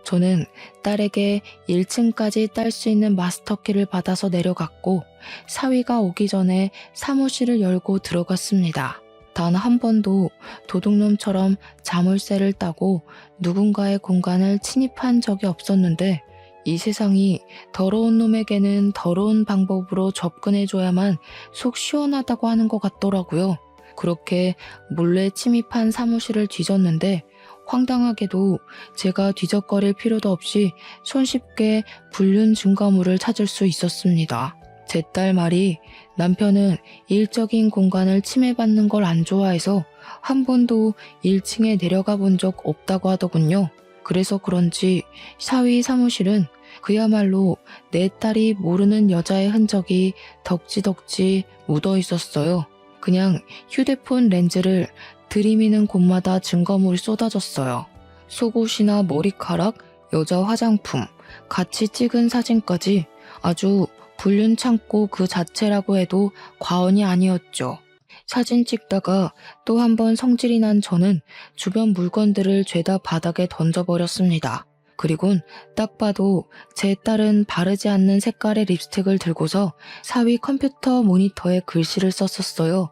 저는 딸에게 1층까지 딸 수 있는 마스터키를 받아서 내려갔고 사위가 오기 전에 사무실을 열고 들어갔습니다. 단 한 번도 도둑놈처럼 자물쇠를 따고 누군가의 공간을 침입한 적이 없었는데 이 세상이 더러운 놈에게는 더러운 방법으로 접근해줘야만 속 시원하다고 하는 것 같더라고요. 그렇게 몰래 침입한 사무실을 뒤졌는데 황당하게도 제가 뒤적거릴 필요도 없이 손쉽게 불륜 증거물을 찾을 수 있었습니다. 제 딸 말이 남편은 일적인 공간을 침해받는 걸 안 좋아해서 한 번도 1층에 내려가 본 적 없다고 하더군요. 그래서 그런지 사위 사무실은 그야말로 내 딸이 모르는 여자의 흔적이 덕지덕지 묻어 있었어요. 그냥 휴대폰 렌즈를 들이미는 곳마다 증거물이 쏟아졌어요. 속옷이나 머리카락, 여자 화장품, 같이 찍은 사진까지 아주 불륜 창고 그 자체라고 해도 과언이 아니었죠. 사진 찍다가 또 한 번 성질이 난 저는 주변 물건들을 죄다 바닥에 던져버렸습니다. 그리곤 딱 봐도 제 딸은 바르지 않는 색깔의 립스틱을 들고서 사위 컴퓨터 모니터에 글씨를 썼었어요.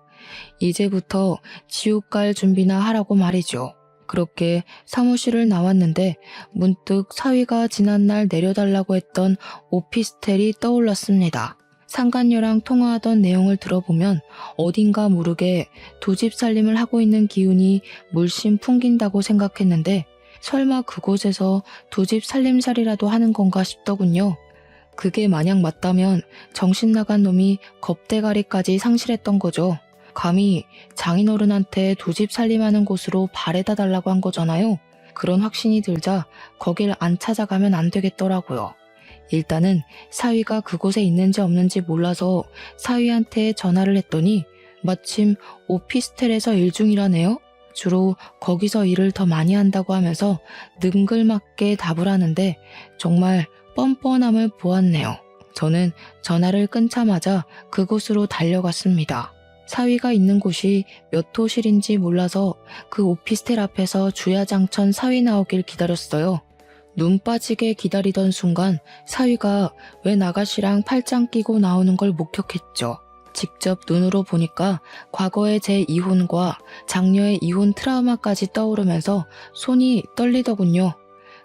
이제부터 지옥 갈 준비나 하라고 말이죠. 그렇게 사무실을 나왔는데 문득 사위가 지난날 내려달라고 했던 오피스텔이 떠올랐습니다. 상간녀랑 통화하던 내용을 들어보면 어딘가 모르게 두 집 살림을 하고 있는 기운이 물씬 풍긴다고 생각했는데 설마 그곳에서 두 집 살림살이라도 하는 건가 싶더군요. 그게 만약 맞다면 정신 나간 놈이 겁대가리까지 상실했던 거죠. 감히 장인어른한테 두 집 살림하는 곳으로 발에다 달라고 한 거잖아요. 그런 확신이 들자 거길 안 찾아가면 안 되겠더라고요. 일단은 사위가 그곳에 있는지 없는지 몰라서 사위한테 전화를 했더니 마침 오피스텔에서 일 중이라네요. 주로 거기서 일을 더 많이 한다고 하면서 능글맞게 답을 하는데 정말 뻔뻔함을 보았네요. 저는 전화를 끊자마자 그곳으로 달려갔습니다. 사위가 있는 곳이 몇 호실인지 몰라서 그 오피스텔 앞에서 주야장천 사위 나오길 기다렸어요. 눈 빠지게 기다리던 순간 사위가 웬 아가씨랑 팔짱 끼고 나오는 걸 목격했죠. 직접 눈으로 보니까 과거의 제 이혼과 장녀의 이혼 트라우마까지 떠오르면서 손이 떨리더군요.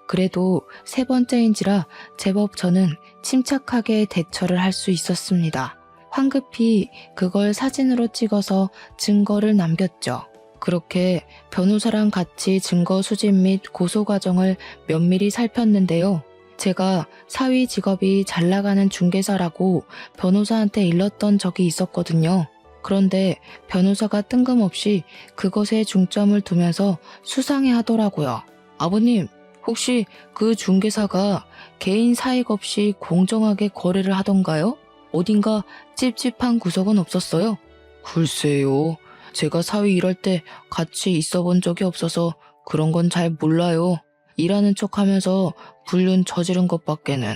그래도 세 번째인지라 제법 저는 침착하게 대처를 할 수 있었습니다. 황급히 그걸 사진으로 찍어서 증거를 남겼죠. 그렇게 변호사랑 같이 증거 수집 및 고소 과정을 면밀히 살폈는데요. 제가 사위 직업이 잘 나가는 중개사라고 변호사한테 일렀던 적이 있었거든요. 그런데 변호사가 뜬금없이 그것에 중점을 두면서 수상해 하더라고요. 아버님, 혹시 그 중개사가 개인 사익 없이 공정하게 거래를 하던가요? 어딘가 찝찝한 구석은 없었어요? 글쎄요. 제가 사위 일할 때 같이 있어 본 적이 없어서 그런 건 잘 몰라요. 일하는 척 하면서 불륜 저지른 것밖에는.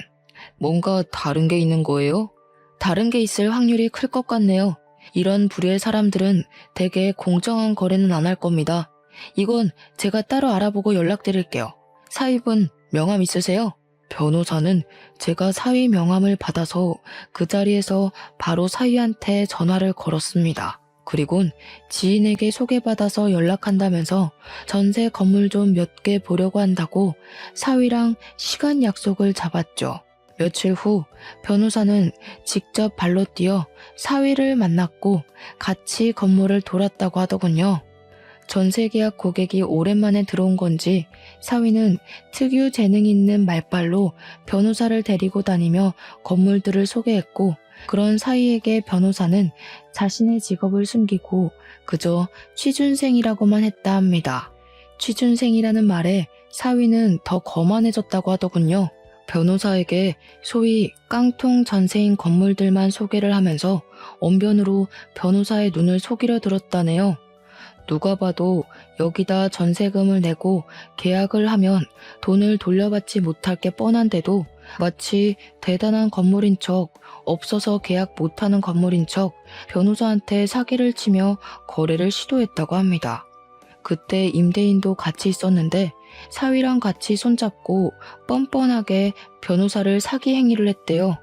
뭔가 다른 게 있는 거예요? 다른 게 있을 확률이 클 것 같네요. 이런 부류의 사람들은 대개 공정한 거래는 안 할 겁니다. 이건 제가 따로 알아보고 연락드릴게요. 사위분 명함 있으세요? 변호사는 제가 사위 명함을 받아서 그 자리에서 바로 사위한테 전화를 걸었습니다. 그리곤 지인에게 소개받아서 연락한다면서 전세 건물 좀 몇 개 보려고 한다고 사위랑 시간 약속을 잡았죠. 며칠 후 변호사는 직접 발로 뛰어 사위를 만났고 같이 건물을 돌았다고 하더군요. 전세계약 고객이 오랜만에 들어온 건지 사위는 특유 재능 있는 말발로 변호사를 데리고 다니며 건물들을 소개했고 그런 사위에게 변호사는 자신의 직업을 숨기고 그저 취준생이라고만 했다 합니다. 취준생이라는 말에 사위는 더 거만해졌다고 하더군요. 변호사에게 소위 깡통 전세인 건물들만 소개를 하면서 언변으로 변호사의 눈을 속이려 들었다네요. 누가 봐도 여기다 전세금을 내고 계약을 하면 돈을 돌려받지 못할 게 뻔한데도 마치 대단한 건물인 척, 없어서 계약 못하는 건물인 척 변호사한테 사기를 치며 거래를 시도했다고 합니다. 그때 임대인도 같이 있었는데 사위랑 같이 손잡고 뻔뻔하게 변호사를 사기 행위를 했대요.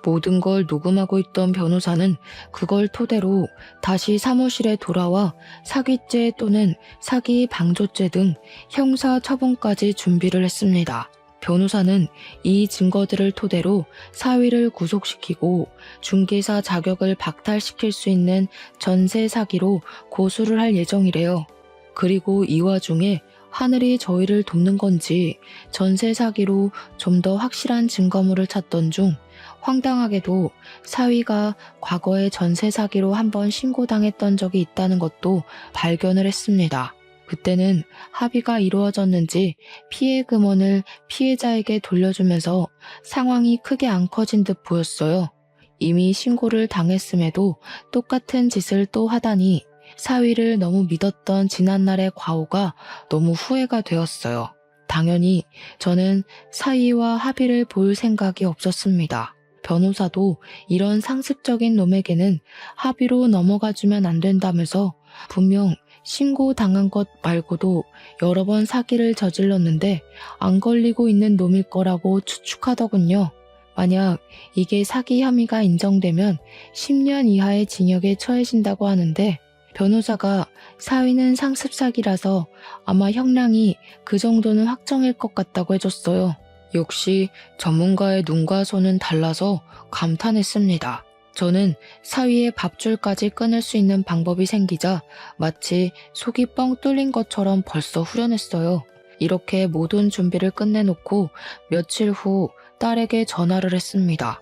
모든 걸 녹음하고 있던 변호사는 그걸 토대로 다시 사무실에 돌아와 사기죄 또는 사기 방조죄 등 형사 처분까지 준비를 했습니다. 변호사는 이 증거들을 토대로 사위를 구속시키고 중개사 자격을 박탈시킬 수 있는 전세 사기로 고소를 할 예정이래요. 그리고 이 와중에 하늘이 저희를 돕는 건지 전세 사기로 좀 더 확실한 증거물을 찾던 중 황당하게도 사위가 과거에 전세 사기로 한번 신고당했던 적이 있다는 것도 발견을 했습니다. 그때는 합의가 이루어졌는지 피해 금원을 피해자에게 돌려주면서 상황이 크게 안 커진 듯 보였어요. 이미 신고를 당했음에도 똑같은 짓을 또 하다니 사위를 너무 믿었던 지난날의 과오가 너무 후회가 되었어요. 당연히 저는 사위와 합의를 볼 생각이 없었습니다. 변호사도 이런 상습적인 놈에게는 합의로 넘어가주면 안 된다면서 분명 신고당한 것 말고도 여러 번 사기를 저질렀는데 안 걸리고 있는 놈일 거라고 추측하더군요. 만약 이게 사기 혐의가 인정되면 10년 이하의 징역에 처해진다고 하는데 변호사가 사위는 상습 사기라서 아마 형량이 그 정도는 확정일 것 같다고 해줬어요. 역시 전문가의 눈과 손은 달라서 감탄했습니다. 저는 사위의 밥줄까지 끊을 수 있는 방법이 생기자 마치 속이 뻥 뚫린 것처럼 벌써 후련했어요. 이렇게 모든 준비를 끝내놓고 며칠 후 딸에게 전화를 했습니다.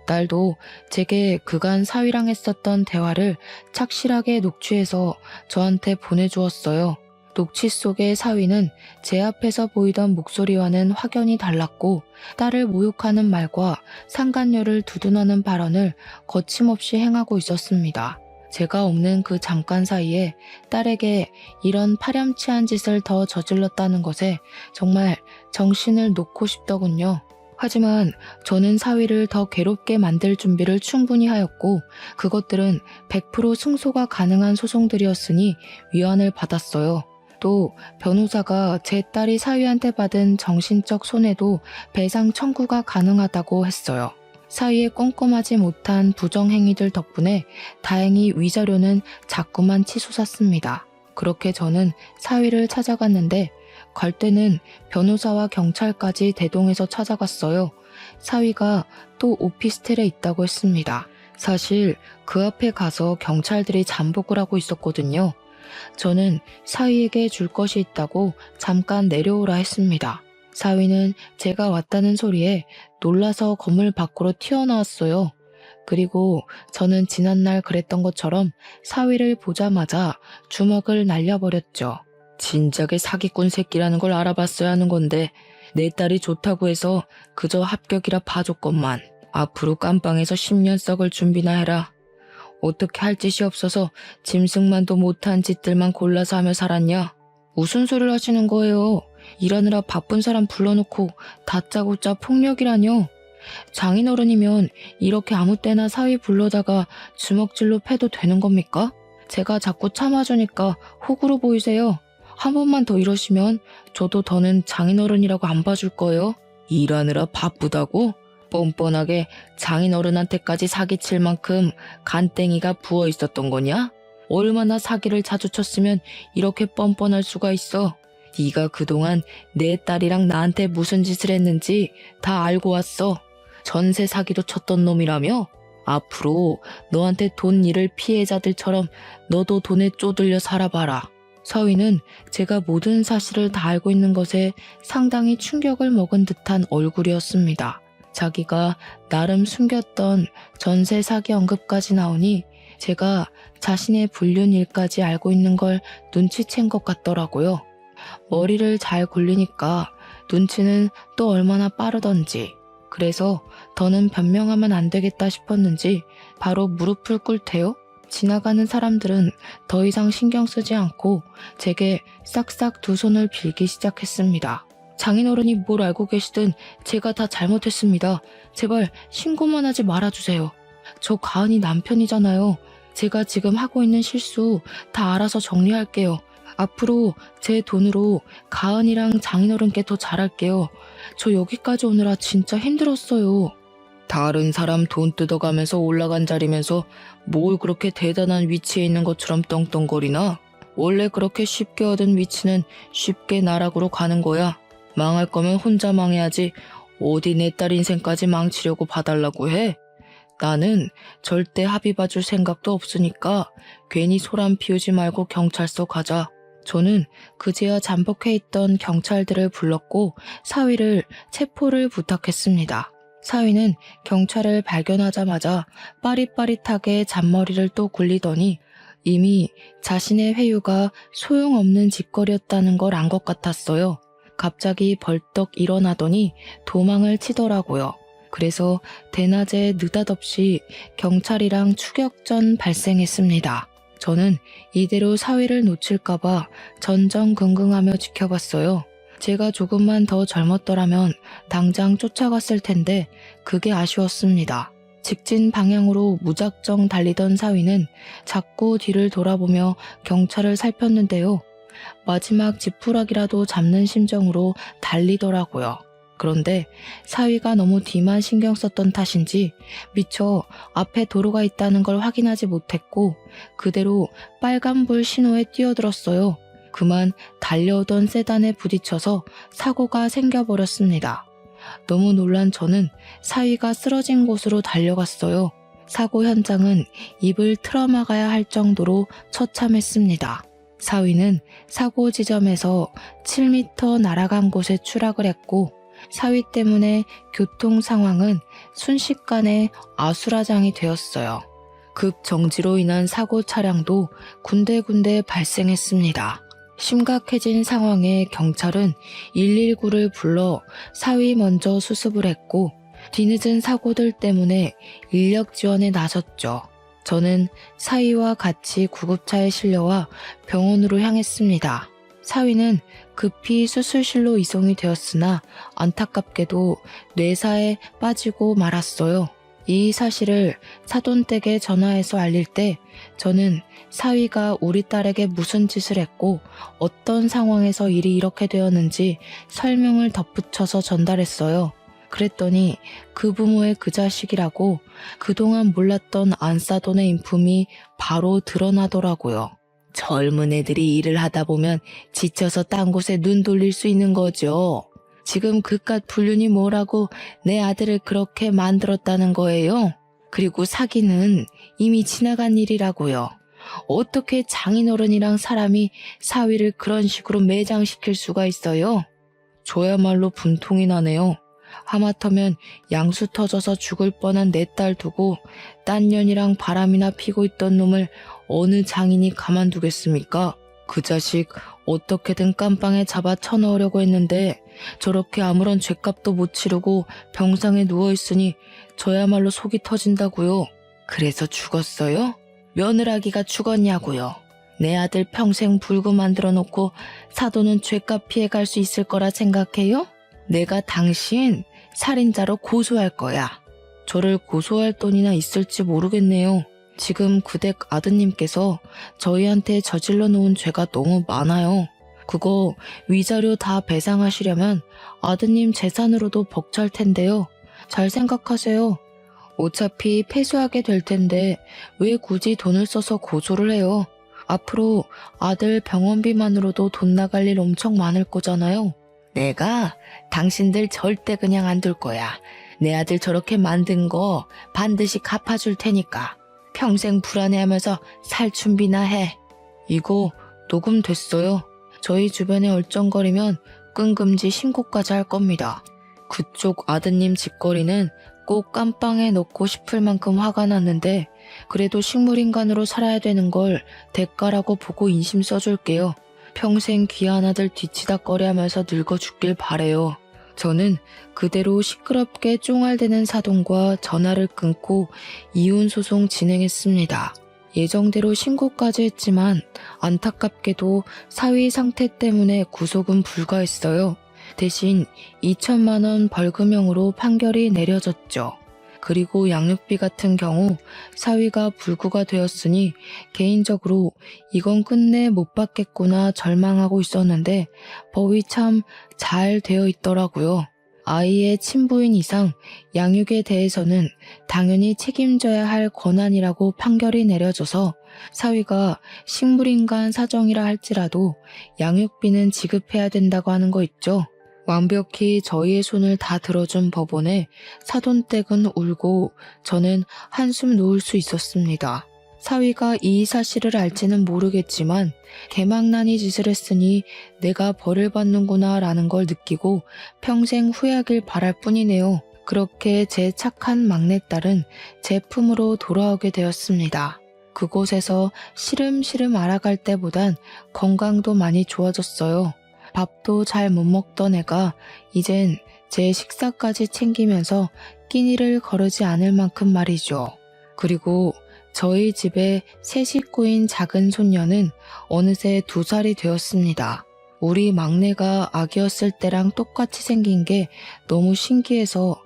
딸도 제게 그간 사위랑 했었던 대화를 착실하게 녹취해서 저한테 보내주었어요. 녹취 속의 사위는 제 앞에서 보이던 목소리와는 확연히 달랐고 딸을 모욕하는 말과 상간녀를 두둔하는 발언을 거침없이 행하고 있었습니다. 제가 없는 그 잠깐 사이에 딸에게 이런 파렴치한 짓을 더 저질렀다는 것에 정말 정신을 놓고 싶더군요. 하지만 저는 사위를 더 괴롭게 만들 준비를 충분히 하였고 그것들은 100% 승소가 가능한 소송들이었으니 위안을 받았어요. 또 변호사가 제 딸이 사위한테 받은 정신적 손해도 배상 청구가 가능하다고 했어요. 사위의 꼼꼼하지 못한 부정행위들 덕분에 다행히 위자료는 자꾸만 치솟았습니다. 그렇게 저는 사위를 찾아갔는데 갈 때는 변호사와 경찰까지 대동해서 찾아갔어요. 사위가 또 오피스텔에 있다고 했습니다. 사실 그 앞에 가서 경찰들이 잠복을 하고 있었거든요. 저는 사위에게 줄 것이 있다고 잠깐 내려오라 했습니다. 사위는 제가 왔다는 소리에 놀라서 건물 밖으로 튀어나왔어요. 그리고 저는 지난날 그랬던 것처럼 사위를 보자마자 주먹을 날려버렸죠. 진작에 사기꾼 새끼라는 걸 알아봤어야 하는 건데 내 딸이 좋다고 해서 그저 합격이라 봐줬건만. 앞으로 깜빵에서 10년 썩을 준비나 해라. 어떻게 할 짓이 없어서 짐승만도 못한 짓들만 골라서 하며 살았냐? 무슨 소리를 하시는 거예요? 일하느라 바쁜 사람 불러놓고 다짜고짜 폭력이라뇨? 장인어른이면 이렇게 아무 때나 사위 불러다가 주먹질로 패도 되는 겁니까? 제가 자꾸 참아주니까 호구로 보이세요. 한 번만 더 이러시면 저도 더는 장인어른이라고 안 봐줄 거예요. 일하느라 바쁘다고? 뻔뻔하게 장인어른한테까지 사기칠 만큼 간땡이가 부어 있었던 거냐? 얼마나 사기를 자주 쳤으면 이렇게 뻔뻔할 수가 있어. 네가 그동안 내 딸이랑 나한테 무슨 짓을 했는지 다 알고 왔어. 전세 사기도 쳤던 놈이라며? 앞으로 너한테 돈 잃을 피해자들처럼 너도 돈에 쪼들려 살아봐라. 서위는 제가 모든 사실을 다 알고 있는 것에 상당히 충격을 먹은 듯한 얼굴이었습니다. 자기가 나름 숨겼던 전세 사기 언급까지 나오니 제가 자신의 불륜 일까지 알고 있는 걸 눈치챈 것 같더라고요. 머리를 잘 굴리니까 눈치는 또 얼마나 빠르던지. 그래서 더는 변명하면 안 되겠다 싶었는지 바로 무릎을 꿇대요. 지나가는 사람들은 더 이상 신경 쓰지 않고 제게 싹싹 두 손을 빌기 시작했습니다. 장인어른이 뭘 알고 계시든 제가 다 잘못했습니다. 제발 신고만 하지 말아주세요. 저 가은이 남편이잖아요. 제가 지금 하고 있는 실수 다 알아서 정리할게요. 앞으로 제 돈으로 가은이랑 장인어른께 더 잘할게요. 저 여기까지 오느라 진짜 힘들었어요. 다른 사람 돈 뜯어가면서 올라간 자리면서 뭘 그렇게 대단한 위치에 있는 것처럼 떵떵거리나? 원래 그렇게 쉽게 얻은 위치는 쉽게 나락으로 가는 거야. 망할 거면 혼자 망해야지 어디 내 딸 인생까지 망치려고 봐달라고 해? 나는 절대 합의 봐줄 생각도 없으니까 괜히 소란 피우지 말고 경찰서 가자. 저는 그제야 잠복해 있던 경찰들을 불렀고 사위를 체포를 부탁했습니다. 사위는 경찰을 발견하자마자 빠릿빠릿하게 잔머리를 또 굴리더니 이미 자신의 회유가 소용없는 짓거리였다는 걸 안 것 같았어요. 갑자기 벌떡 일어나더니 도망을 치더라고요. 그래서 대낮에 느닷없이 경찰이랑 추격전 발생했습니다. 저는 이대로 사위를 놓칠까봐 전전긍긍하며 지켜봤어요. 제가 조금만 더 젊었더라면 당장 쫓아갔을 텐데 그게 아쉬웠습니다. 직진 방향으로 무작정 달리던 사위는 자꾸 뒤를 돌아보며 경찰을 살폈는데요. 마지막 지푸라기라도 잡는 심정으로 달리더라고요. 그런데 사위가 너무 뒤만 신경 썼던 탓인지 미처 앞에 도로가 있다는 걸 확인하지 못했고 그대로 빨간불 신호에 뛰어들었어요. 그만 달려오던 세단에 부딪혀서 사고가 생겨버렸습니다. 너무 놀란 저는 사위가 쓰러진 곳으로 달려갔어요. 사고 현장은 입을 틀어막아야 할 정도로 처참했습니다. 사위는 사고 지점에서 7m 날아간 곳에 추락을 했고 사위 때문에 교통 상황은 순식간에 아수라장이 되었어요. 급 정지로 인한 사고 차량도 군데군데 발생했습니다. 심각해진 상황에 경찰은 119를 불러 사위 먼저 수습을 했고 뒤늦은 사고들 때문에 인력 지원에 나섰죠. 저는 사위와 같이 구급차에 실려와 병원으로 향했습니다. 사위는 급히 수술실로 이송이 되었으나 안타깝게도 뇌사에 빠지고 말았어요. 이 사실을 사돈댁에 전화해서 알릴 때 저는 사위가 우리 딸에게 무슨 짓을 했고 어떤 상황에서 일이 이렇게 되었는지 설명을 덧붙여서 전달했어요. 그랬더니 그 부모의 그 자식이라고 그동안 몰랐던 안사돈의 인품이 바로 드러나더라고요. 젊은 애들이 일을 하다 보면 지쳐서 딴 곳에 눈 돌릴 수 있는 거죠. 지금 그깟 불륜이 뭐라고 내 아들을 그렇게 만들었다는 거예요? 그리고 사기는 이미 지나간 일이라고요. 어떻게 장인어른이랑 사람이 사위를 그런 식으로 매장시킬 수가 있어요? 저야말로 분통이 나네요. 하마터면 양수 터져서 죽을 뻔한 내 딸 두고 딴 년이랑 바람이나 피고 있던 놈을 어느 장인이 가만두겠습니까? 그 자식 어떻게든 깜빵에 잡아 쳐넣으려고 했는데 저렇게 아무런 죗값도 못 치르고 병상에 누워있으니 저야말로 속이 터진다고요. 그래서 죽었어요? 며느라기가 죽었냐고요. 내 아들 평생 불구 만들어 놓고 사돈은 죗값 피해갈 수 있을 거라 생각해요? 내가 당신 살인자로 고소할 거야. 저를 고소할 돈이나 있을지 모르겠네요. 지금 그댁 아드님께서 저희한테 저질러 놓은 죄가 너무 많아요. 그거 위자료 다 배상하시려면 아드님 재산으로도 벅찰 텐데요. 잘 생각하세요. 어차피 패소하게 될 텐데 왜 굳이 돈을 써서 고소를 해요? 앞으로 아들 병원비만으로도 돈 나갈 일 엄청 많을 거잖아요. 내가 당신들 절대 그냥 안 둘 거야. 내 아들 저렇게 만든 거 반드시 갚아줄 테니까. 평생 불안해하면서 살 준비나 해. 이거 녹음됐어요. 저희 주변에 얼쩡거리면 끈금지 신고까지 할 겁니다. 그쪽 아드님 짓거리는 꼭 깜빵에 넣고 싶을 만큼 화가 났는데 그래도 식물인간으로 살아야 되는 걸 대가라고 보고 인심 써줄게요. 평생 귀한 아들 뒤치다꺼리하면서 늙어 죽길 바래요. 저는 그대로 시끄럽게 쫑알대는 사돈과 전화를 끊고 이혼소송 진행했습니다. 예정대로 신고까지 했지만 안타깝게도 사위 상태 때문에 구속은 불가했어요. 대신 2천만 원 벌금형으로 판결이 내려졌죠. 그리고 양육비 같은 경우 사위가 불구가 되었으니 개인적으로 이건 끝내 못 받겠구나 절망하고 있었는데 법이 참 잘 되어 있더라고요. 아이의 친부인 이상 양육에 대해서는 당연히 책임져야 할 권한이라고 판결이 내려져서 사위가 식물인간 사정이라 할지라도 양육비는 지급해야 된다고 하는 거 있죠. 완벽히 저희의 손을 다 들어준 법원에 사돈댁은 울고 저는 한숨 놓을 수 있었습니다. 사위가 이 사실을 알지는 모르겠지만 개망나니 짓을 했으니 내가 벌을 받는구나 라는 걸 느끼고 평생 후회하길 바랄 뿐이네요. 그렇게 제 착한 막내딸은 제 품으로 돌아오게 되었습니다. 그곳에서 시름시름 알아갈 때보단 건강도 많이 좋아졌어요. 밥도 잘 못 먹던 애가 이젠 제 식사까지 챙기면서 끼니를 거르지 않을 만큼 말이죠. 그리고 저희 집에 새 식구인 작은 손녀는 어느새 2살이 되었습니다. 우리 막내가 아기였을 때랑 똑같이 생긴 게 너무 신기해서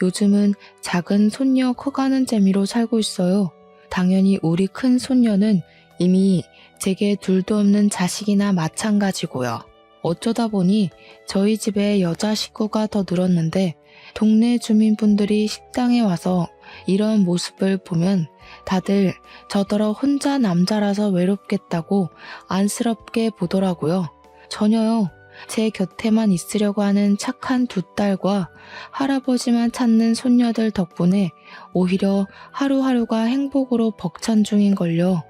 요즘은 작은 손녀 커가는 재미로 살고 있어요. 당연히 우리 큰 손녀는 이미 제게 둘도 없는 자식이나 마찬가지고요. 어쩌다 보니 저희 집에 여자 식구가 더 늘었는데 동네 주민분들이 식당에 와서 이런 모습을 보면 다들 저더러 혼자 남자라서 외롭겠다고 안쓰럽게 보더라고요. 전혀요. 제 곁에만 있으려고 하는 착한 두 딸과 할아버지만 찾는 손녀들 덕분에 오히려 하루하루가 행복으로 벅찬 중인걸요.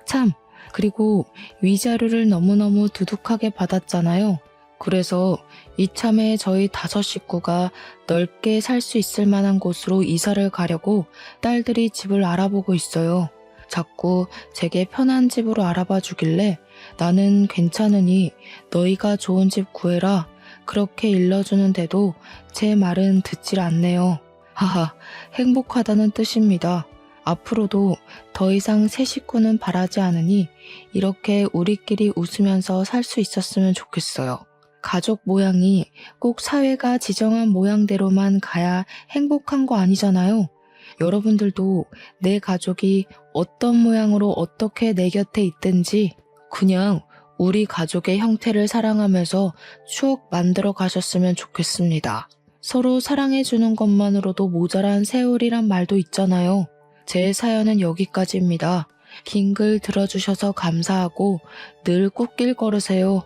참, 그리고 위자료를 너무너무 두둑하게 받았잖아요. 그래서 이참에 저희 5 식구가 넓게 살 수 있을 만한 곳으로 이사를 가려고 딸들이 집을 알아보고 있어요. 자꾸 제게 편한 집으로 알아봐 주길래 나는 괜찮으니 너희가 좋은 집 구해라 그렇게 일러주는데도 제 말은 듣질 않네요. 하하, 행복하다는 뜻입니다. 앞으로도 더 이상 새 식구는 바라지 않으니 이렇게 우리끼리 웃으면서 살 수 있었으면 좋겠어요. 가족 모양이 꼭 사회가 지정한 모양대로만 가야 행복한 거 아니잖아요. 여러분들도 내 가족이 어떤 모양으로 어떻게 내 곁에 있든지 그냥 우리 가족의 형태를 사랑하면서 추억 만들어 가셨으면 좋겠습니다. 서로 사랑해주는 것만으로도 모자란 세월이란 말도 있잖아요. 제 사연은 여기까지입니다. 긴 글 들어주셔서 감사하고 늘 꽃길 걸으세요.